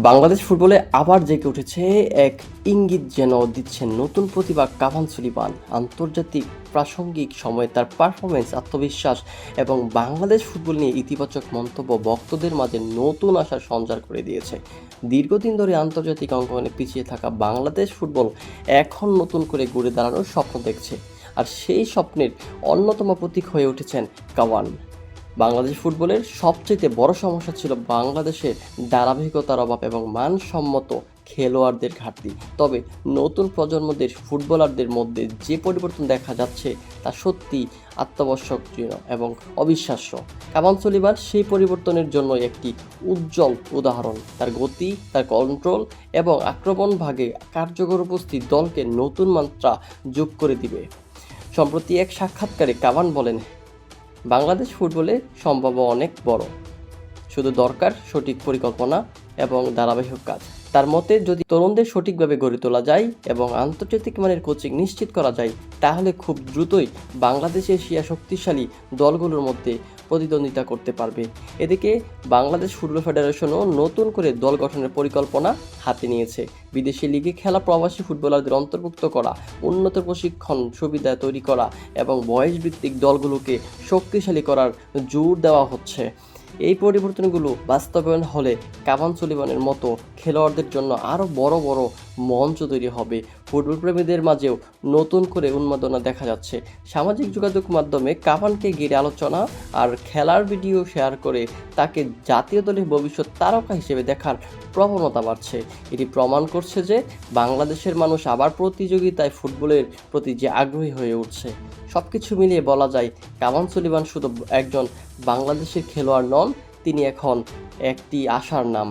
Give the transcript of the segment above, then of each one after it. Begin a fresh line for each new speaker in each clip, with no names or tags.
বাংলাদেশ ফুটবলে আবার জেগে উঠেছে এক ইঙ্গিত যেন দিচ্ছেন নতুন প্রতিভা কাভান সুলিমান। আন্তর্জাতিক প্রাসঙ্গিক সময়ে তার পারফরমেন্স, আত্মবিশ্বাস এবং বাংলাদেশ ফুটবল নিয়ে ইতিবাচক মন্তব্য ভক্তদের মাঝে নতুন আশার সঞ্চার করে দিয়েছে। দীর্ঘদিন ধরে আন্তর্জাতিক অঙ্গনে পিছিয়ে থাকা বাংলাদেশ ফুটবল এখন নতুন করে ঘুরে দাঁড়ানোর স্বপ্ন দেখছে, আর সেই স্বপ্নের অন্যতম প্রতীক হয়ে উঠেছেন কাভান। বাংলাদেশ ফুটবলের সবচেয়ে বড় সমস্যা ছিল বাংলাদেশের ধারাবাহিকতার অভাব এবং মানসম্মত খেলোয়াড়দের ঘাটতি। তবে নতুন প্রজন্মদের ফুটবলারদের মধ্যে যে পরিবর্তন দেখা যাচ্ছে তা সত্যি আত্মবশ্যকীয় এবং অবিশ্বাস্য। কাভান সুলিমান সেই পরিবর্তনের জন্য একটি উজ্জ্বল উদাহরণ। তার গতি, তার কন্ট্রোল এবং আক্রমণ ভাগে কার্যকর উপস্থিত দলকে নতুন মাত্রা যোগ করে দিবে। সম্প্রতি এক সাক্ষাৎকারে কাভান বলেন, বাংলাদেশ ফুটবলে সম্ভাবনা অনেক বড়, শুধু দরকার সঠিক পরিকল্পনা এবং ধারাবাহিক কাজ। তার মতে, যদি তরুণদের সঠিকভাবে গড়ে তোলা যায় এবং আন্তর্জাতিক মানের কোচিং নিশ্চিত করা যায়, তাহলে খুব দ্রুতই বাংলাদেশ এশিয়া শক্তিশালী দলগুলোর মধ্যে প্রতিদ্বন্দ্বিতা করতে পারবে। এদিকে বাংলাদেশ ফুটবল ফেডারেশনও নতুন করে দল গঠনের পরিকল্পনা হাতে নিয়েছে। বিদেশি লিগে খেলা প্রবাসী ফুটবলারদের অন্তর্ভুক্ত করা, উন্নত প্রশিক্ষণ সুবিধা তৈরি করা এবং বয়সভিত্তিক দলগুলোকে শক্তিশালী করার জোর দেওয়া হচ্ছে। এই পরিবর্তনগুলো বাস্তবায়ন হলে কাভান সুলিমানের মতো খেলোয়াড়দের জন্য আরও বড় বড় মঞ্চ তৈরি হবে। ফুটবল প্রেমীদের মাঝেও নতুন করে উন্মাদনা দেখা যাচ্ছে। সামাজিক যোগাযোগ মাধ্যমে কাভানকে ঘিরে আলোচনা আর খেলার ভিডিও শেয়ার করে তাকে জাতীয় দলের ভবিষ্যৎ তারকা হিসেবে দেখার প্রবণতা বাড়ছে। এটি প্রমাণ করছে যে বাংলাদেশের মানুষ আবার প্রতিযোগিতায় ফুটবলের প্রতি যে আগ্রহী হয়ে উঠছে। সব কিছু মিলিয়ে বলা যায়, কাভান সুলিমান শুধু একজন বাংলাদেশের খেলোয়াড় নন, তিনি এখন একটি আশার নাম।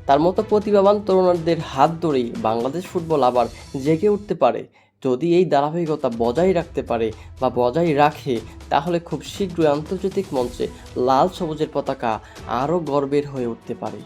তার মতো প্রতিভাবান তরুণদের হাত ধরেই বাংলাদেশ ফুটবল আবার জেগে উঠতে পারে। যদি এই ধারাবাহিকতা বজায় রাখতে পারে বা বজায় রাখে, তাহলে খুব শীঘ্রই আন্তর্জাতিক মঞ্চে লাল সবুজের পতাকা আরও গর্বের হয়ে উঠতে পারে।